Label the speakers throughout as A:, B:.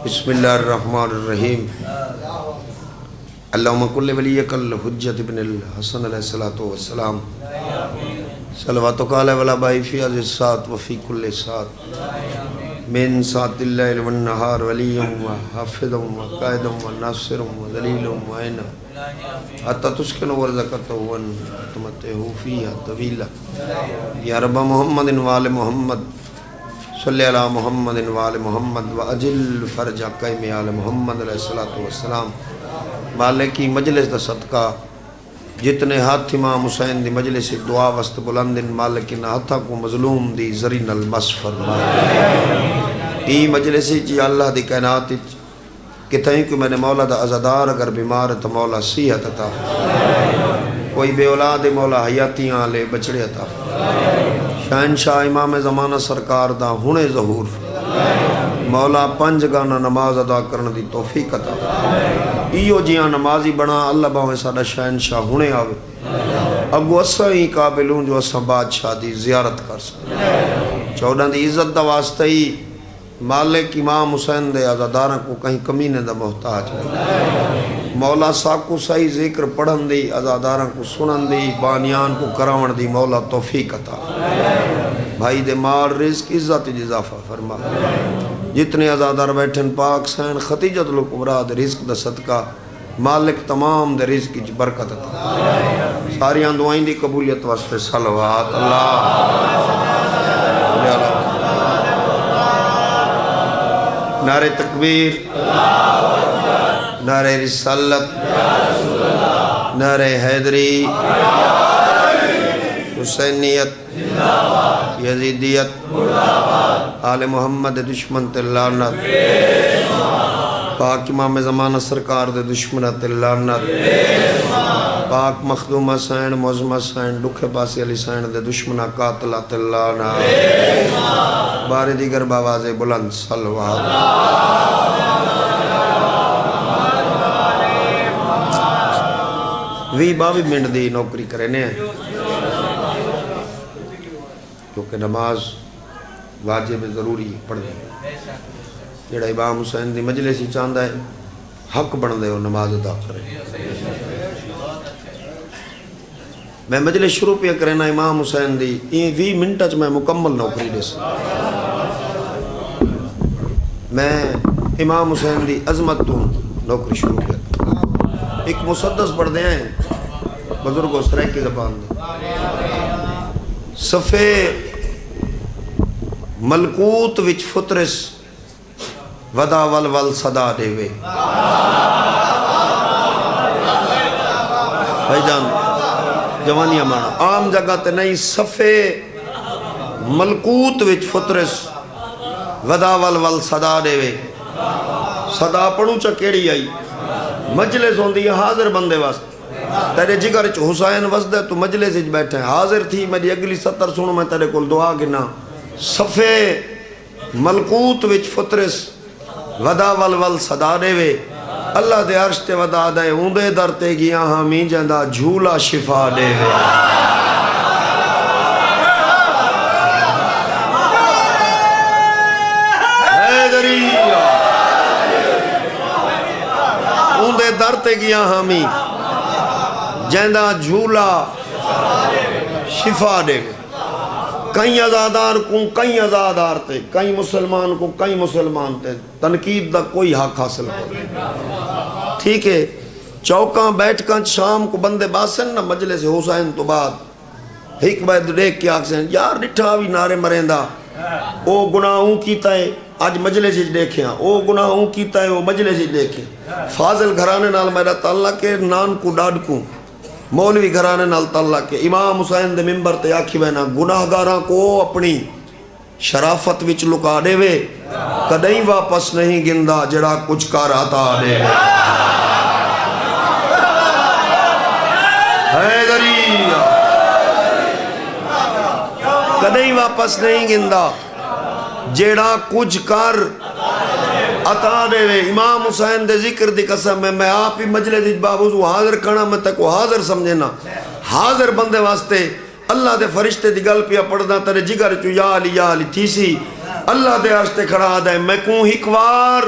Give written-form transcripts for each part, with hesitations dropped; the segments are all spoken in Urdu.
A: بسم اللہ الرحمن الرحیم اللہم کل ولیک الحجت ابن الحسن علیہ السلام صلواتک علیہ ولا بائی فی عز الساعت وفی کل ساعت من ساعت اللیل والنہار ولیم و حافظم و قائدم و ناصرم و ذلیلم و عینم حتی تسکن ورزقتہ وانتمتہو فیہا طویلہ یا رب محمد وآل محمد صلی اللہ محمد وآل محمد وعجل فرج قائم آل محمد علیہ السلام مالکی مجلس دا صدقہ جتنے ہاتھ امام حسین دی مجلس دعا وسط بلندن مالکی نہتھا کو مظلوم دی زرین المس فرما ای مجلس جی اللہ دی کائنات کتائیں کہ میں نے مولا دا عزادار اگر بیمار تو مولا صحت عطا کوئی بے اولاد مولا حیاتیاں لے بچڑے عطا شہنشاہ امام زمانہ سرکار دا ہونے ظہور مولا پنج گانا نماز ادا کرنے دی توفیق عطا ایو جیاں نمازی بنا اللہ باویں ساڑا شہنشاہ ہونے آوے اگو اسا ہی قابلوں جو اسا بادشاہ دی زیارت کر سکتے چودہ دی عزت دا واسطہ ہی مالک امام حسین دے عزاداراں کو کہیں کمینے دا محتاج مولا ساکو صحیح ذکر پڑھن دی عزاداراں کو سنن دی بانیان کو کراون دی مولا توفیق عطا بھائی دے مار رزق عزت اضافہ فرما جتنے عزادار بیٹھن پاک سین ختیجت الکبریٰ دے رزق دا صدقہ مالک تمام دے رزق کی برکت عطا ساریاں دعائیں دی قبولیت واسطے صلوات اللہ نعرہ تکبیر نعرہ رسالت نعرہ حیدری حسینیت یزیدیت آل محمد دشمن تلانت پاک امام زمانہ سرکار دے دشمنت تلانت پاک مخدومہ سین معظمہ سین دکھ باسی علی سین دے دشمنہ قاتلہ تلانت بار دیگر باواز بلند صلوات وی باوی منٹ دی نوکری کرنے ہیں کیونکہ نماز واجب ضروری پڑھنے جڑا امام حسین دی مجلس ہی چاندہ ہے حق بن دے ہو نماز ادا کرے میں مجلس شروع پہ کرنا امام حسین دی یہ 20 منٹ میں مکمل نوکری دے سکتا میں امام حسین دی عظمت تو نوکری شروع پہ ایک مسدس پڑھ دے ہیں بزرگوں سرائے کی زبان دے صفے ملکوت وچ فطرس ودا ول صدا دے وے بھائی جان جوانیاں مانا عام جگہ تے نہیں صفے ملکوت وچ فطرس ودا ول صدا دے وے صدا پڑھوں چا کیڑی آئی مجلس ہوندی حاضر بندے واسطے تیرے جگر چ حسین وسدے تو مجلس وچ بیٹھے حاضر تھی میری اگلی سطر سنو میں تیرے کول دعا گنا صفے ملکوت وچ فطرس ودا ول صدا دے وے اللہ دے عرش تے ودا دے اوندے در تے گیا ہمیں جندہ جھولا شفا دے وے اوندے در تے گیا ہمیں جندہ جھولا شفا دے وے کئی ازادار کو کئی ازادار تے کئی مسلمان کو کئی مسلمان تے تنقید دا کوئی حق حاصل ہو ٹھیک ہے چوکاں بیٹھ کر شام کو بندے باسن نا مجلس حسین تو بعد ایک بعد دیکھ کے آکسیں یار ڈٹھا بھی نعرے مریندا او گناہوں کیتا ہے آج مجلس ہی دیکھیں او گناہوں کیتا ہے او مجلس ہی دیکھیں فاضل گھرانے نال میرا تعلق ہے نان کو ڈاڈ کو مولوی گھرانے نال تعلق ہے امام حسین دے ممبر تے آکھی بہنا گناہگاراں کو اپنی شرافت وچ لکا دے وے کدیں واپس نہیں گندا جڑا کچھ کار آتا دے وے حیدری کدیں واپس نہیں گندا جڑا کچھ کار عطا دے وے امام حسین دے ذکر دی قسم میں آپ ہی مجلس بابوزو حاضر کرنا میں تک کو حاضر سمجھنا حاضر بندے واسطے اللہ دے فرشتے دی گل پیا پڑھنا تیرے جگر چو یا علی تھی سی اللہ دے عرش تے کھڑا دے میں کوں ہکوار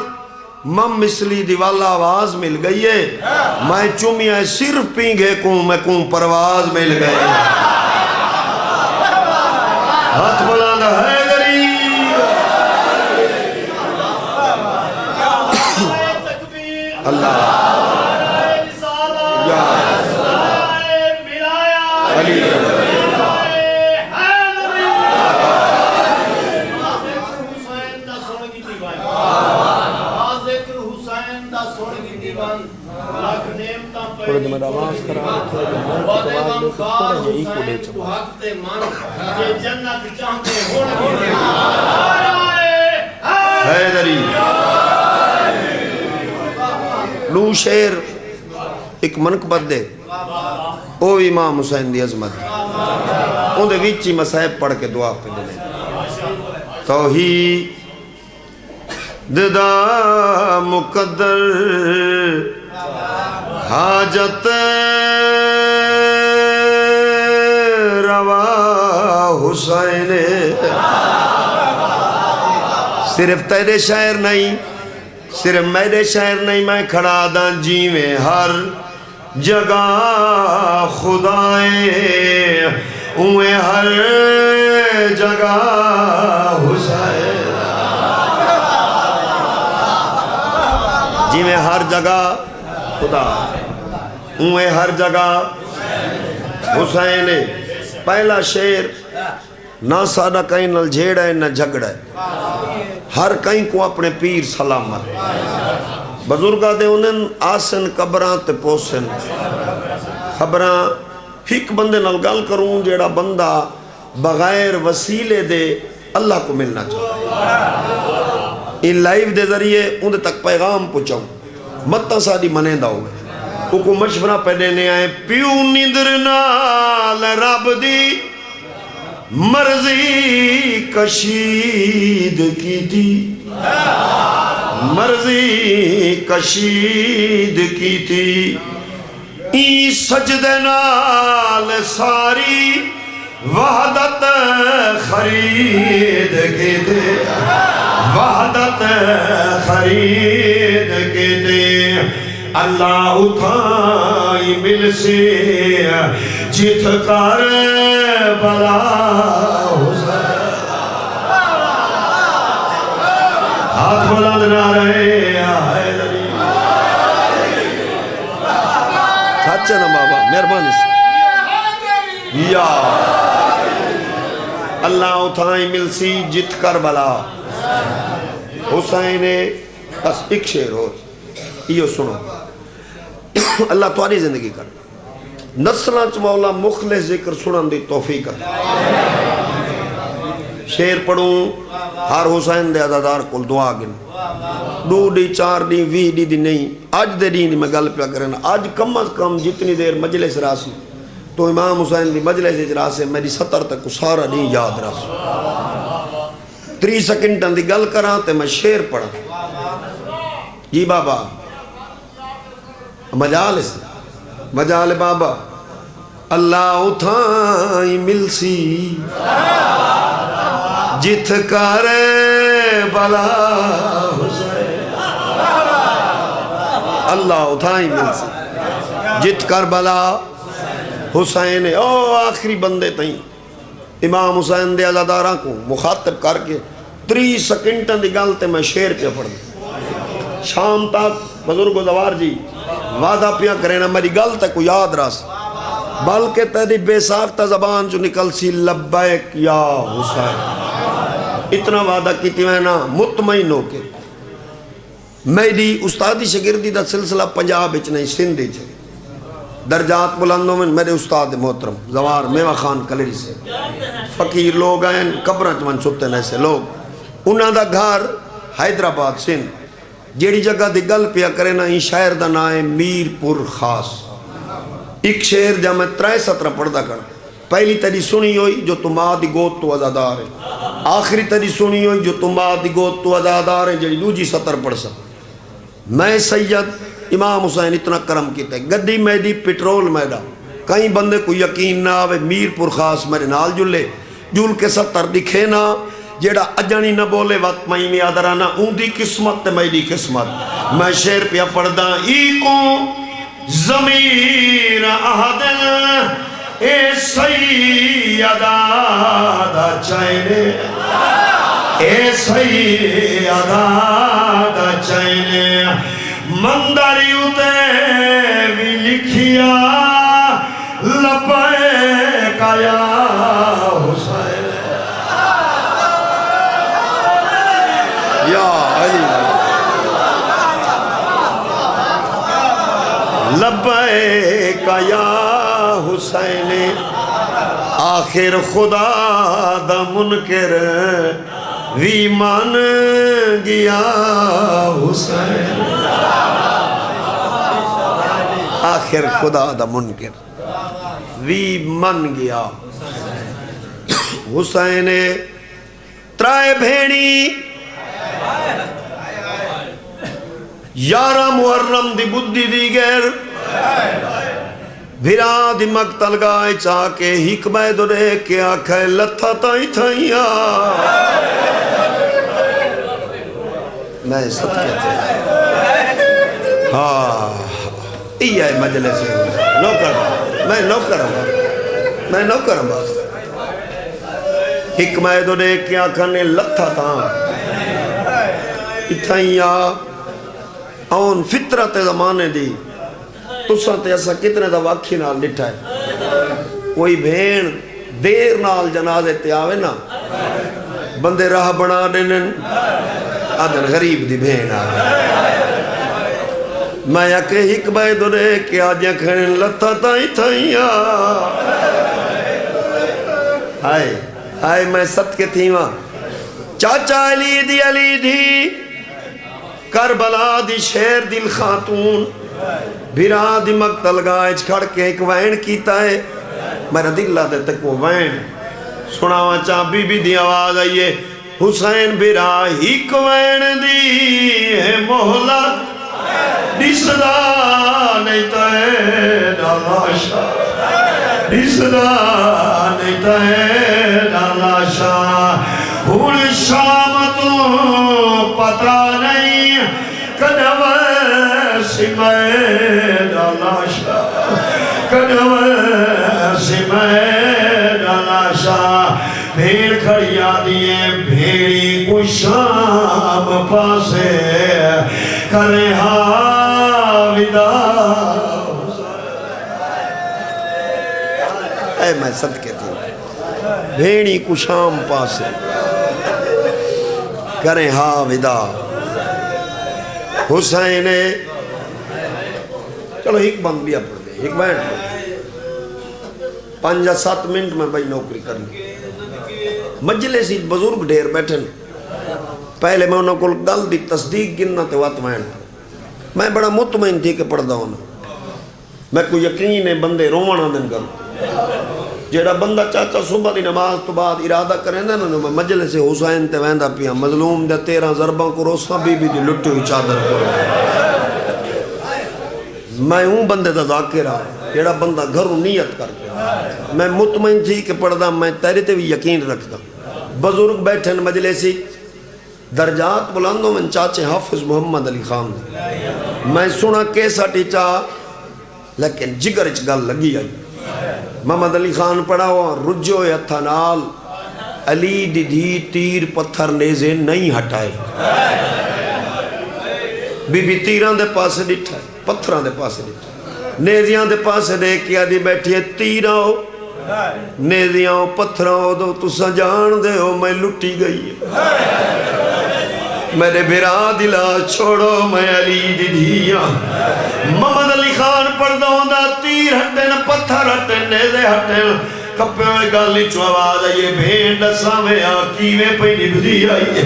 A: مم مثلی دی والا آواز مل گئی ہے میں چومیا صرف پینگے کوں میں کوں پرواز مل گئی ہاتھ بلند ہے گری اللہ یا علی تھوڑے دے میں آواز کرا تھوڑے ہی کو دے چکا حیدری لو شیر ایک منقبت دے او امام حسین دی عظمت ان دے ویچی مسائب پڑھ کے دعا پہ دے توحید دا مقدر حاجت روا حسین صرف تیرے شاعر نہیں صرف میرے شاعر نہیں میں کھڑا دا جیویں ہر جگہ خدائے اویں ہر جگہ حسین جیویں ہر جگہ خدا اویں ہر جگہ حسین پہلا شیر نہ سادہ کہیں نل جھیڑا ہے نہ جھگڑا ہے ہر کہیں کو اپنے پیر سلامت بزرگاں دے انہیں آسن قبران تے پوسن خبران ایک بندے نل گل کروں جیڑا بندہ بغیر وسیلے دے اللہ کو ملنا چاہتا ان لائیو دے ذریعے ان تک پیغام پہنچاؤں متا سادی منیندہ ہوئے او کو مشورہ پہ دینے آئے پیو نیندر نال رب دی مرضی کشید کی تھی مرضی کشید کی تھی ای سجدے نال ساری وحدت خرید کے دے وحدت خرید کے دے اللہ اٹھائی مل سے جت کر بلا حسین ہاتھ بلند نہ رہے حیدری سچا نا بابا مہربانی سے یا اللہ اٹھائی مل سی جت کر بلا حسین بس ایک شعر ہو یہ سنو اللہ تمہاری زندگی کر نسلانچ مولا مخلص ذکر سنن دی توفیق کر شعر پڑھوں ہر حسین دے عزادار کل دعا گن 2 دی 4 دی 20 دی نہیں آج دے دین میں گل پیا کریں آج کم از کم جتنی دیر مجلس راسی تو امام حسین دی مجلس اجرا سے میری 70 تک سارا نہیں یاد راسی 3 سیکنڈ دی گل کراں تے میں شعر پڑھا جی بابا مجال بابا اللہ اٹھائی مل سی جت کر بلا حسین اللہ اٹھائی مل سی جت کر بلا حسین او آخری بندے تئیں امام حسین دے عزاداراں کو مخاطب کر کے 3 سیکنڈ دی گل تے میں شعر پہ پڑھ دیں شام تک بزرگ و دوار جی وعدہ پیا کرے نا میری گل تک کو یاد راس بلکہ تیری بے ساختہ زبان جو نکل سی لبیک یا حسین اتنا وعدہ کیتی میں نا مطمئن ہو کے میری استادی شگردی دا سلسلہ پنجاب اچ نہیں سندھی چھے درجات بلندوں میں میرے استاد محترم زوار میوہ خان کلری سے فقیر لوگ آئیں قبرانچ من ستے نیسے لوگ انہاں دا گھر حیدرآباد سندھ جیڑی جگہ دی گل پیا کرے نا این شاعر دا نائے میر پور خاص ایک شعر جا میں 3-17 پڑھدا کرنا پہلی تیری سنی ہوئی جو تم آدھی گوت تو ازادار ہے آخری تیری سنی ہوئی جو تم آدھی گوت تو ازادار ہے جیڑی دوجی 70 پڑھ سا میں سید امام حسین اتنا کرم کیتا ہے گدی میدی پٹرول میدہ کئی بندے کو یقین نہ آوے میر پور خاص میرے نال جلے جل کے 70 دکھے نا جیڑا اجانی نہ بولے وقت میں آدھرانا اون دی قسمت تے میری قسمت میں شیر پہ پڑھدا ای کو ضمیر احدن اے سیدہ دا چینے اے سیدہ دا چینے مندریو تے بھی لکھیا لبیک یا حسین یا علی لبیک یا حسین آخر خدا دا منکر وی مان گیا حسین آخر خدا دا منکر وی من گیا حسین ترائے بھینی 11 محرم دی بدھی دی گیر بھیرا دی مقتل گائے چاکے حکمہ دو رے کے آکھے لتھا تائی تھائیا میں سب کہتے ہیں ہاں یہ ہے مجلس نوکر میں نوکر ہوں میں نوکر ہوں حکمہ دو رے کے آکھے لتھا تاں اتھائیا اون فطرت زمانے دی تُساں تے ایسا کتنے دا واقعی نال نٹھا ہے کوئی بھین دیر نال جنازے تے آوے نا بندے راہ بنا دینن آدھن غریب دی بھین آوے میں یکے حکمہ دو رے کہ آجیں کھڑن لتا تائی تھائیا آئے میں ست کے تھی ماں چاچا علی دی کربلا دی شیر دل خاتون بھیرا دی مقتل گائج کھڑ کے ایک وین کیتا ہے میرا دل لا دے تک وہ وین سناوا چاہ بی بی دی آواز آئیے حسین بھیرا ہیک وین دی ہے محلت ڈسدا نہیں تائے ڈالاشا ڈسدا نہیں تائے ڈالاشا ہون شام تو پتہ نہیں کدویسی میں ڈالاشا کدویسی میں ڈالاشا بھیڑ کھڑیا دیئے بھیڑی کو شام پاسے کرے ہاویدہ اے میں صدقے تھی بھیڑی کو شام پاسے کرے ہاویدہ حسین چلو ایک بند بھی اپنے دے ایک بینٹ 5-7 منٹ میں بھائی نوکری کرنی مجلسی بزرگ ڈیر بیٹھن پہلے میں انہوں کو گل دی تصدیق گننا تے وات میں بڑا مطمئن تھی کہ پڑھ دا ہونا میں کوئی یقین ہے بندے روانہ دن کروں جیڑا بندہ چاچا صبح دی نماز تو بعد ارادہ کریں نا مجلس حسین تے ویندہ پیا مظلوم دے 13 ضرباں کو روسا بی بی دی لٹی ہوئی چادر کو میں ہوں بندے دا ذاکرہ جیڑا بندہ گھروں نیت کر کے میں مطمئن تھی کہ پڑھ دا میں تیرے تے بھی یقین رکھ دا بزرگ بیٹھن مجلسی درجات بلندوں میں چاچے حافظ محمد علی خان میں سنا کیسا ٹیچا لیکن جگر اچ گل لگی آئی محمد علی خان پڑھا ہوا رجو اتھانال علی دی تیر پتھر نیزے نہیں ہٹائے بی بی تیران دے پاسے ڈٹھا ہے پتھران دے پاسے ڈٹھا ہے نیزیاں دے پاسے دے کیا دی بیٹھی ہے تیران ہو نیزیاں ہو پتھران ہو دو تسا جان دے ہو میں لٹی گئی ہے میرے بھیرا دلا چھوڑو میں علی دی دھیا محمد علی خان پردہ ہوندہ تیر ہٹن پتھر ہٹن نیزے ہٹن کپے ہوئے گالی چو آواز آئیے بھینڈ سامے آکیوے پہ نبدی آئیے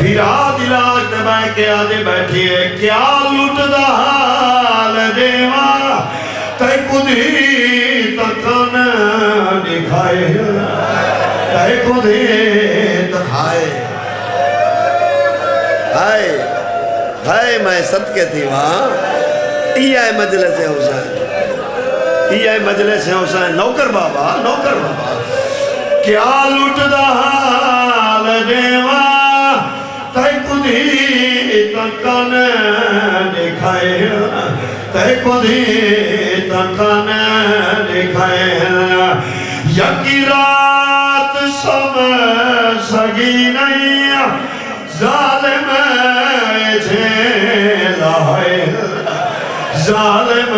A: بھیرا دلا اگتے بائے کے آدھے بیٹھئے کیا لٹ دا حال دیوا تے کدھی تکن دکھائے تے کدھی تکھائے ہائے میں صدقے تھی وہاں یہ ہے مجلس حسین یہ ہے مجلس حسین نوکر بابا کیا لٹ دا حال دیوا تے کدھی تکن لکھائے تے کو دی تکن لکھائے یکی رات سمجھ سگی نہیں ظالم جھیلا ہے ظالم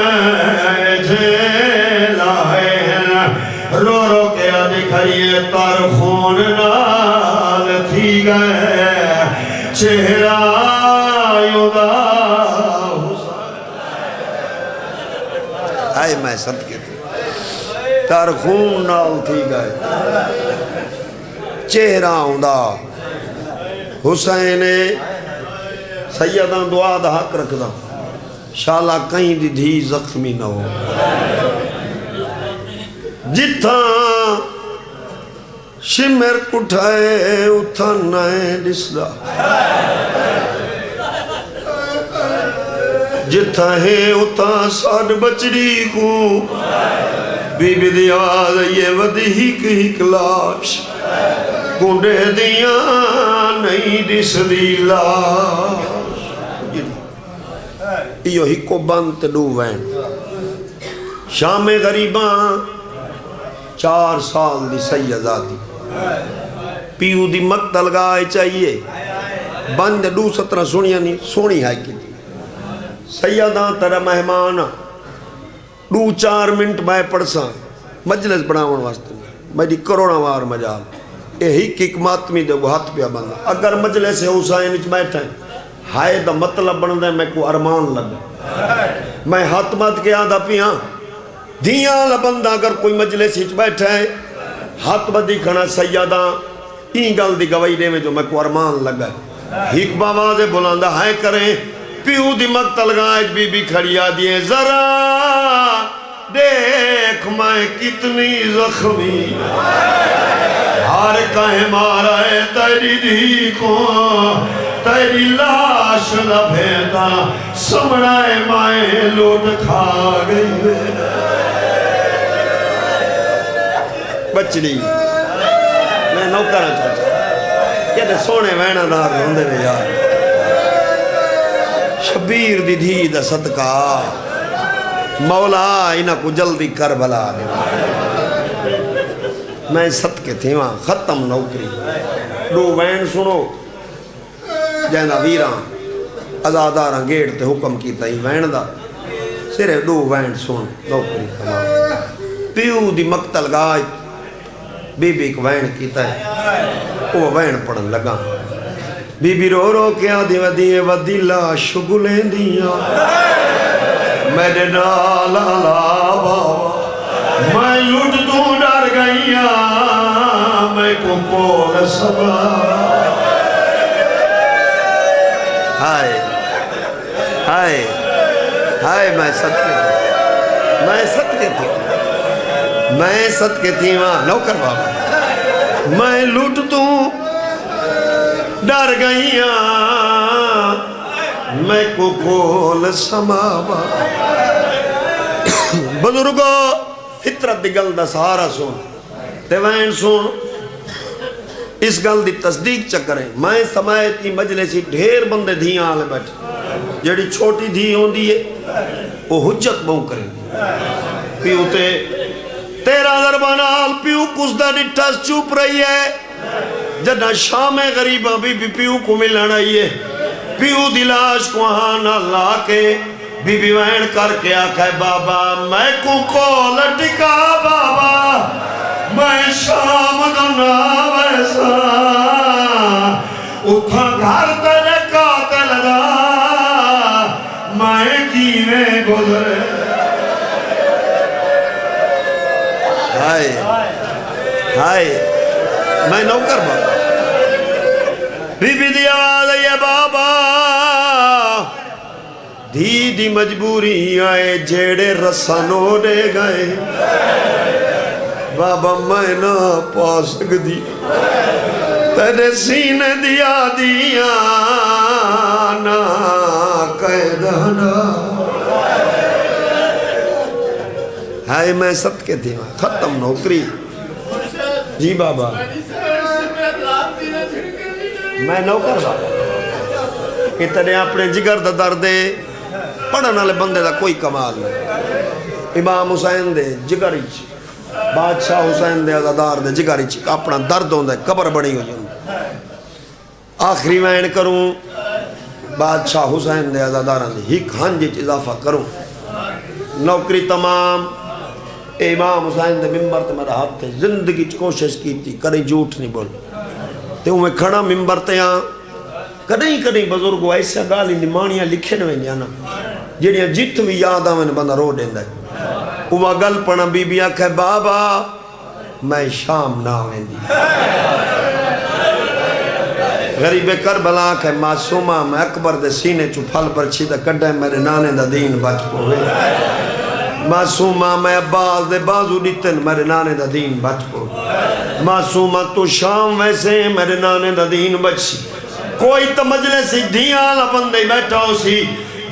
A: جھیلا ہے رو رو کے دکھائیے تر خون نال تھی گئے چہرہ یودا آئے میں صدقے تھے تر خون نال تھی گئے چہرہ یودا حسین سیدہ دعا دا حق رکھ دا شالا کہیں دی دھی زخمی نہ ہو جتھا شمر کٹھائے اتھا نائے ڈسلا جتھا ہے اتھا ساڑھ بچڑی کو بی بی دیاز یہ ودی ہک لاش گنڈے دیاں نہیں ڈس دی لاش یہ ہکو بند ڈو وین شام غریباں 4 سال دی سیدہ پیو دی مقتل گائے چاہیے بند 2-17 سنیا نہیں سونی ہے کی تھی سیدہ ترہ مہمان 2-4 منٹ میں پڑھساں مجلس بڑھاون واسطے میں دی کروڑا وار مجال ایک ماتمی دے وہ ہاتھ پیا بندہ اگر مجلس حسین اچ بیٹھا ہے ہائے دا مطلب بن دے میں کو ارمان لگا میں ہاتھ مات کے آدھا پیاں دیاں لبندہ اگر کوئی مجلس اچ بیٹھا ہے ہاتھ بدی کھنا سیدہ این گل دی گواہی دے میں جو میں کو ارمان لگا ایک باوازے بلاندہ ہائے کریں پیو دی مقتل گائج بی بی کھڑیا دیئے ذرا دیکھ میں کتنی زخمی ہار کہیں مارا ہے تیری دی کو تیری لاش لبھیتا سمڑائے مائیں لوٹ کھا گئی بچڑی میں نوکرہ چاہتا یہ دے سونے وینہ دار ہوندے میں یار شبیر دی دھی دا صدقہ مولا انہا کو جلدی کربلا دے میں صدقے تھے وہاں ختم نوکری 2 وین سنو جہاں ویران ازاداراں گیڑ تے حکم کیتا ہی وین دا صرف 2 وین سن نوکری تمام پیو دی مقتل گائے بی بی کو وین کیتا ہے وہ وین پڑھن لگا بی بی رو رو کیا دیئے ودی لاش گلیں دیاں میرے نالا بابا میں لٹ تو ڈر گئیاں میں کو کول سبا ہائے ہائے ہائے میں صدقے تھی وہاں نوکر بابا میں لٹ تو ڈر گئیاں میں کو کول سماوا بزرگو فطرت دی گل دا سہارا سن تے وین سن اس گل دی تصدیق چکریں میں سمایتی مجلسی ڈھیر بندے دھیاں آلے بیٹھے جڑی چھوٹی دھی ہوں دیئے وہ حجت بہن کریں پیو تے تیرا دربانال پیو کس دا ڈٹھاس چوپ رہی ہے جدہ شام غریبہ بی بی پیو کو ملن آئی ہے پیو دلاش کو آنا لا کے بی بی وین کر کے آکھائے بابا میں کو کول ٹکا بابا میں شام دنا ویسا اتھا گھر تیرے قاتل دا میں کینے گزرے ہائے ہائے میں نوکر بابا بی بی دی آواز ہے بابا دھی دی مجبوری آئے جیڑے رسانو دے گئے بابا میں نہ پا سک دی تیرے سینے دیا دیا نا قیدانا ہائے میں صدقے تھی ختم نوکری جی بابا میں نوکر بابا اتنے اپنے جگر دا دردے پڑھن والے بندے دا کوئی کمال نہیں۔ امام حسین دے جگر وچ، بادشاہ حسین دے عزادار دے جگر وچ اپنا درد ہوندا ہے، قبر بنی ہوئی ہوندی۔ آخری وین کروں بادشاہ حسین دے عزاداراں دی ہک ہنج وچ اضافہ کروں، نوکری تمام۔ امام حسین دے ممبر تے میرا ہاتھ تے زندگی چ کوشش کیتی، کدی جھوٹ نہیں بول تے میں کھڑا ممبر تے ہاں، کدی کدی بزرگ ایسا گالی نمانیاں لکھے نہ ویندیاں نا جڑیاں جت بھی یاد آویں بندہ رو دیندا ہے۔ وہ گل پڑھا بی بی آکھے بابا میں شام نہ ویندی، غریب کربلا کہ معصومہ میں اکبر دے سینے چو پھل پرچھی دا کڈے میرے نانے دا دین بچ پوے، معصومہ میں عباس دے بازو ڈیتن میرے نانے دا دین بچ پوے، معصومہ تو شام ویسے میرے نانے دا دین بچ۔ کوئی تو مجلسی دھیاں لبندے بیٹھا ہو سی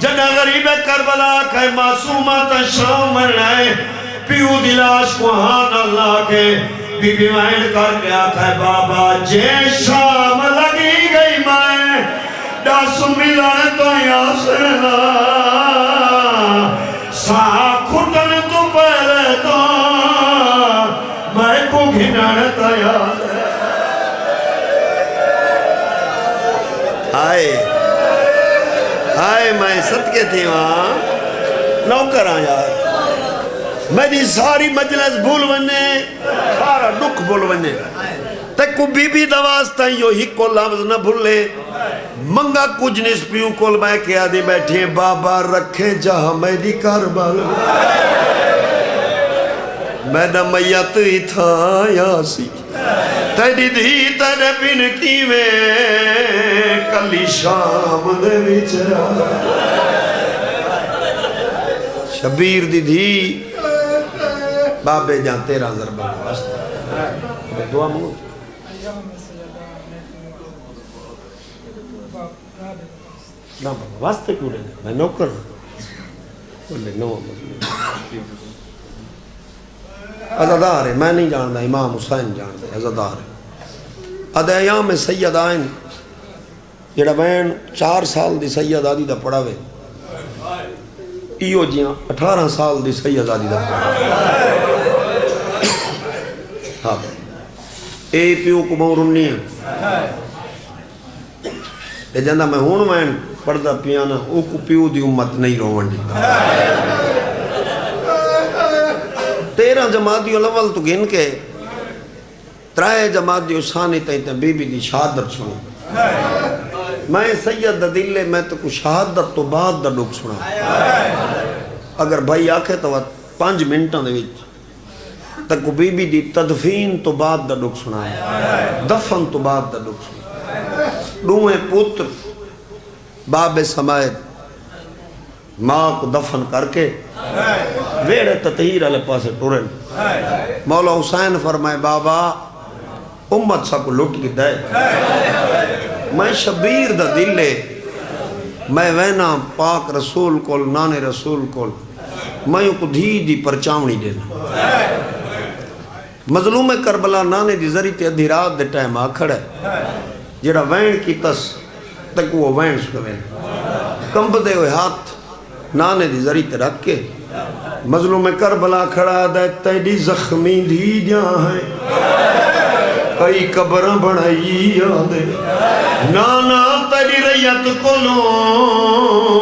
A: جنہ غریب کربلا کہ معصومہ تا شام مرنائے پیو دلاش کو ہاں اللہ کے بی بی وائن کر کے آکھا ہے بابا جے شام لگی گئی میں ڈاسو ملان تو یاسنا سا کھٹن تو پہلے تو میں کو گھنان تو یاسنا۔ آئے میں صدقے تھی وہاں نوکر آیا میری ساری مجلس بھول بنے، سارا دکھ بھول بنے، تکو بی بی دواستا یو ہی کو لفظ نہ بھولے، منگا کچھ نسپیوں کول میں کیا دی بیٹھے بابا رکھے جہاں میری کربل میں نہ میت ہی تھا یاسی تیری دھی تیرے بن کی میں کلی شام دے وچرا شبیر دی دھی بابے جان تیرا ضربہ واسطہ دعا مانگو نا بابا واسطے کیوں رہے میں نوکر بولے نو عزادار ہے، میں نہیں جانتا امام حسین جانتا ہے عزادار ہے۔ ادیام سید آئین جڑا بین 4 سال دی سید آدھی دا پڑھا وے ایو جیاں 18 سال دی سید آدھی دا پڑھا ہاں اے پیو کو مورم نہیں ہے اے جاندہ میں ہون وین پڑھدا پیانا او کو پیو دی امت نہیں روان دی 13 جماعتی الاول تو گن کے 3 جماعتی ثانی تیتیں بی بی دی شہادت سنو میں سید دا دلے میں تو کو شہادت تو بعد دا ڈوک سنا اگر بھائی آکھے تو 5 منٹاں دے وچ تک بی بی دی تدفین تو بعد دا ڈوک سنا دفن تو بعد دا ڈوک سنا دوئے پتر باب سمائد ماں کو دفن کر کے ویڑے تطہیر علیہ پاسے ٹورن مولا حسین فرمائے بابا امت سا کو لٹ کی دائے میں شبیر دا دل لے میں وینا پاک رسول کول نانے رسول کول میں کو دھی دی پرچاونی دینا مظلوم کربلا نانے دی ذریعہ تے ادھی رات دے ٹائم آکھڑ ہے جڑا وین کی تس تک وہ وین سکوین کمب دے ہوئے ہاتھ نانے دی ذریعہ تے رکھ کے مظلوم کربلا کھڑا دے تیڑی زخمی دی جہاں ہے کئی قبریں بڑھائی آدھے نانا تیڑی ریت کلو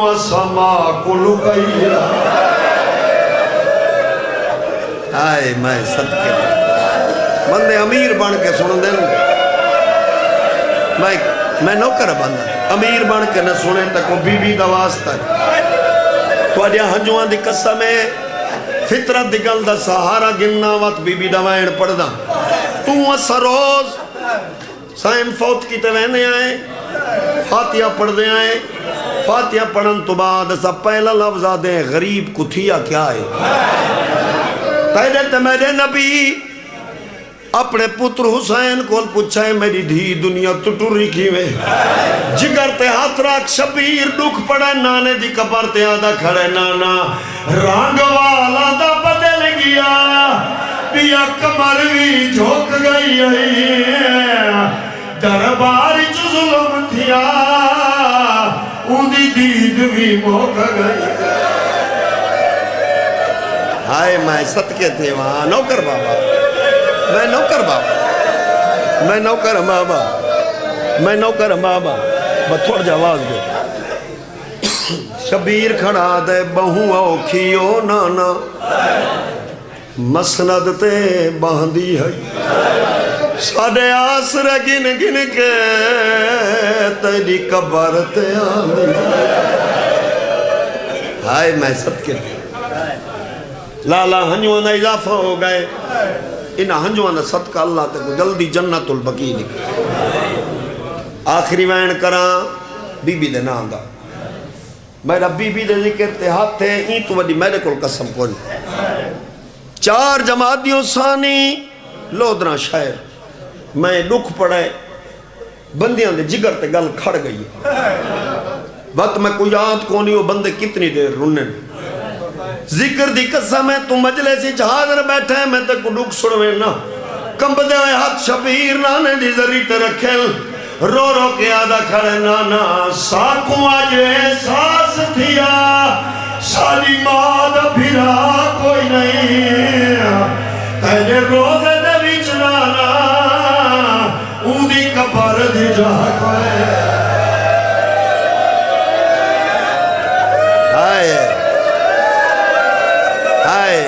A: اسما کلو کئی آئے میں صدقے بندے امیر بن کے سن دیں میں نوکر بندہ امیر بن کے نہ سنے تک وہ بی بی دا واسطہ ہے تو اڈیا ہنجوان دی قسم ہے فطرت دی گل دا سہارا گننا وقت بی بی دا وین پڑھ دا تو اسا روز سائم فوت کی توینے آئے فاتحہ پڑھ دے آئے فاتحہ پڑھن تو بعد اسا پہلا لفظ آدھے غریب کتھیا کیا ہے تیرے تے میرے نبی اپنے پتر حسین کول پوچھائے میری دھی دنیا ٹوٹری کیویں جگر تے ہاتھ رکھ شبیر دکھ پڑے نانے دی قبر تے آدھا کھڑے نانا رنگ والا دا بدل گیا پیا کمر بھی جھوک گئی دربار چ ظلم تھیا اودی دید بھی موک گئی ہائے میں صدقے تھے وہاں نوکر بابا میں نوکر بابا میں نوکر بابا میں نوکر بابا بس تھوڑ جا آواز دے شبیر کھڑا دے بہوں اوکھیو نانا مسند تے باندھی ہے ساڑے آسر گن گن کے تیری قبر تے آندھی ہائے میں صدقے تھے لالا ہنجوان اضافہ ہو گئے انہا ہنجوان صدقہ اللہ تے کو جلدی جنت البقی نکلے آخری وین کران بی بی دے نام دا میرا بی بی دے ذکر تے ہاتھ تھے این تو وڈی میرے کل قسم کون 4 جماعتیوں ثانی لودنا شاعر میں دکھ پڑے بندیاں دے جگر تے گل کھڑ گئی وقت میں کوئی یاد کونی وہ بندے کتنی دیر رنن ذکر دی قسم ہے تو مجلسی حاضر بیٹھے میں تے کو دکھ سڑویں نا کمب دے ہوئے ہاتھ شبیر نانے دی ذری تے رکھیں رو رو کے آدھا کھڑے نانا ساکوں آج احساس تھیا سالی ماد بھرا کوئی نہیں تیرے روزے دے وچ نانا اودی قبر دی جا کوئے ہائے ہائے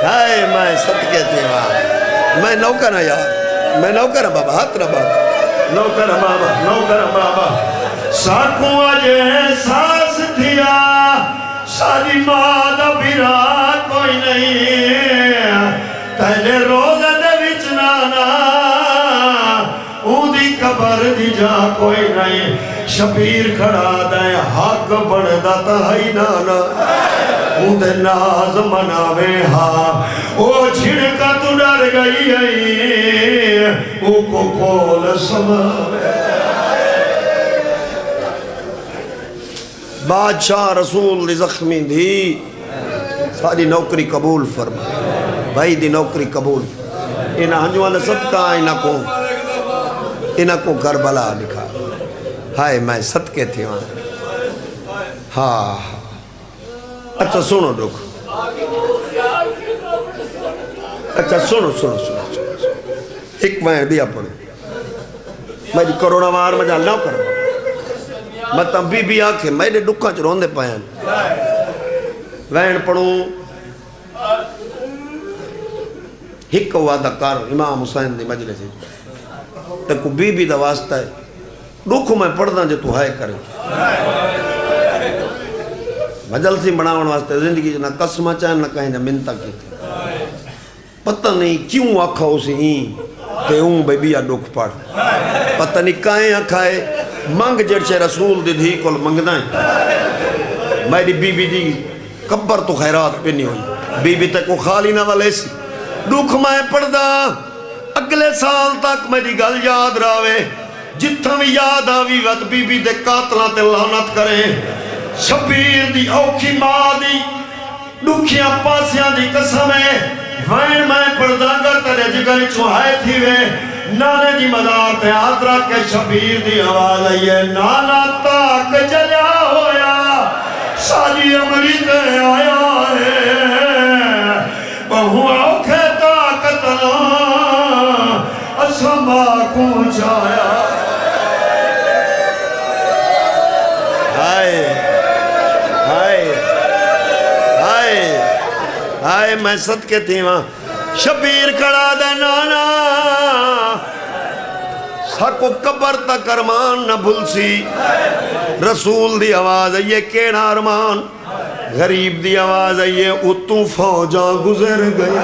A: ہائے میں صدقے تھے وہاں میں نوکر ہوں یار میں نوکر ہوں بابا ہاتھ رہا بابا نوکر بابا ساکوں آج احساس تھیا ساری ماد بھرا کوئی نہیں تیرے روزے دے وچ نانا اودی قبر دی جا کوئی نہیں شبیر کھڑا دے حق بڑھدا تہائی نانا اودے ناز مناوے ہاں او چھڑکا تو ڈر گئی ہے او کو کول سماوے بادشاہ رسول دی زخمی دی ساری نوکری قبول فرما بھائی دی نوکری قبول انہا ہنجوان صدقہ انہا کو کربلا لکھا ہائے میں صدقے تھے وہاں ہاں اچھا سنو دکھ اچھا سنو ایک میں دیا پڑھو میں دی کرونا وار میں جان نوکر مطلب بی بی آنکھیں میرے دکھاں چ روندے پائیں وین پڑھوں ہک وعدہ کار امام حسین دی مجلس تے کو بی بی دا واسطہ ہے دکھ میں پڑھدا جو تو ہائے کرے مجلسی بناون واسطے زندگی نہ قسمہ چاہیں نہ کہیں نہ منتا کی پتہ نہیں کیوں آکھا اسے ہی تے ہوں بے بیا دکھ پڑھ پتہ نہیں کہیں آکھائے منگ جڑچے رسول دی دھی کل منگنا ہے میری بی بی دی قبر تو خیرات پہ نہیں ہوئی بی بی تے کو خالی نہ والے سی دکھ میں پڑھ دا اگلے سال تک میری گل یاد راوے جتھا بھی یاد آوی وقت بی بی دے قاتلہ تے لعنت کریں شبیر دی اوکھی ماں دی دکھیاں پاسیاں دی قسم ہے وین میں پردہ کر تیرے جگر چوہائے تھی وے نانے دی مدار پہ ہاتھ رکھ کے شبیر دی آواز آئیے نانا تاک جلیا ہویا سالی امری تے آیا ہے بہو اوکھے طاقت نا اسما کو جایا ہائے ہائے میں صدقے تھی وہاں شبیر کھڑا دے نانا ساکو قبر تک ارمان نہ بھول سی رسول دی آواز ہے یہ کیڑا ارمان غریب دی آواز ہے یہ اتوں فوجاں گزر گئی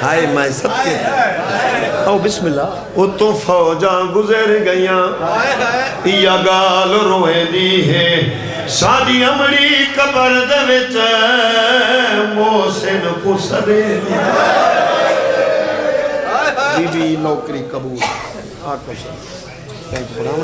A: ہائے میں صدقے تھی او بسم اللہ اتوں فوجاں گزر گئیاں یا گال روئے دی ہے سادی امری قبر دے وچ محسن کو صدے بی بی نوکری قبول